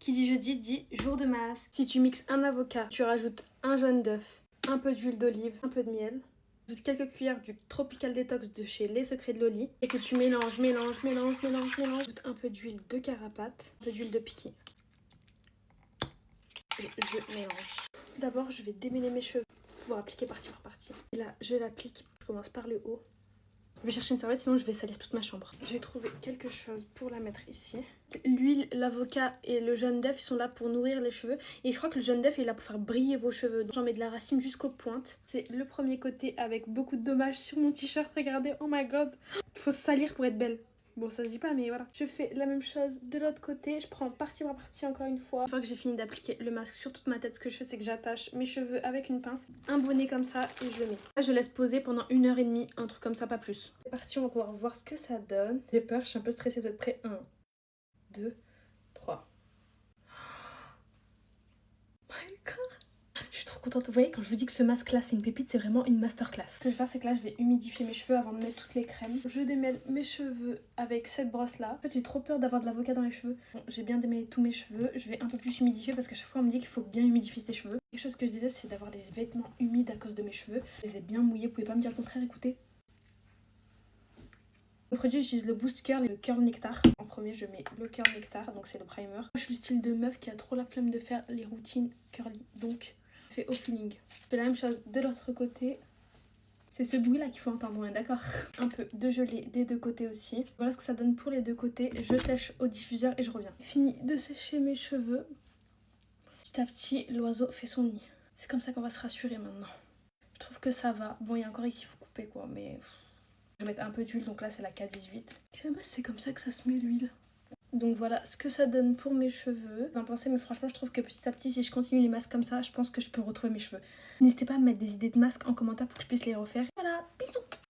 Qui dit jeudi dit jour de masque. Si tu mixes un avocat, tu rajoutes un jaune d'œuf, un peu d'huile d'olive, un peu de miel. Ajoute quelques cuillères du Tropical Detox de chez Les Secrets de Loli et que tu mélanges. Ajoute un peu d'huile de carapate, un peu d'huile de piquet. Et je mélange. D'abord, je vais démêler mes cheveux pour pouvoir appliquer partie par partie. Et là, je l'applique. Je commence par le haut. Je vais chercher une serviette, sinon je vais salir toute ma chambre. J'ai trouvé quelque chose pour la mettre ici. L'huile, l'avocat et le jaune d'œuf, ils sont là pour nourrir les cheveux. Et je crois que le jaune d'œuf est là pour faire briller vos cheveux. J'en mets de la racine jusqu'aux pointes. C'est le premier côté avec beaucoup de dommages sur mon t-shirt. Regardez, oh my god. Faut se salir pour être belle. Bon, ça se dit pas, mais voilà. Je fais la même chose de l'autre côté. Je prends partie par partie encore une fois. Une fois que j'ai fini d'appliquer le masque sur toute ma tête, ce que je fais, c'est que j'attache mes cheveux avec une pince, un bonnet comme ça, et je le mets. Là, je laisse poser pendant 1h30, un truc comme ça, pas plus. C'est parti, on va pouvoir voir ce que ça donne. J'ai peur, je suis un peu stressée. Vous êtes prêts? 1, 2, 3. My god! Je suis trop contente. Vous voyez, quand je vous dis que ce masque là c'est une pépite, c'est vraiment une masterclass. Ce que je vais faire, c'est que là je vais humidifier mes cheveux avant de mettre toutes les crèmes. Je démêle mes cheveux avec cette brosse là. En fait, j'ai trop peur d'avoir de l'avocat dans les cheveux. Bon, j'ai bien démêlé tous mes cheveux. Je vais un peu plus humidifier parce qu'à chaque fois on me dit qu'il faut bien humidifier ses cheveux. Quelque chose que je disais, c'est d'avoir les vêtements humides à cause de mes cheveux. Je les ai bien mouillés, vous pouvez pas me dire le contraire, écoutez. Le produit, j'utilise le Boost Curl et le Curl Nectar. En premier, je mets le Curl Nectar, donc c'est le primer. Je suis le style de meuf qui a trop la flemme de faire les routines curly, donc je fais au feeling. Je fais la même chose de l'autre côté. C'est ce bruit là qu'il faut entendre, ouais, d'accord. Un peu de gelée des deux côtés aussi. Voilà ce que ça donne pour les deux côtés. Je sèche au diffuseur et je reviens. Fini de sécher mes cheveux. Petit à petit, l'oiseau fait son nid. C'est comme ça qu'on va se rassurer maintenant. Je trouve que ça va. Bon, il y a encore ici, il faut couper quoi, mais... Je vais mettre un peu d'huile, donc là c'est la K18. Je sais pas si c'est comme ça que ça se met l'huile. Donc voilà ce que ça donne pour mes cheveux. Vous en pensez, mais franchement je trouve que petit à petit, si je continue les masques comme ça, je pense que je peux retrouver mes cheveux. N'hésitez pas à me mettre des idées de masques en commentaire pour que je puisse les refaire. Voilà, bisous!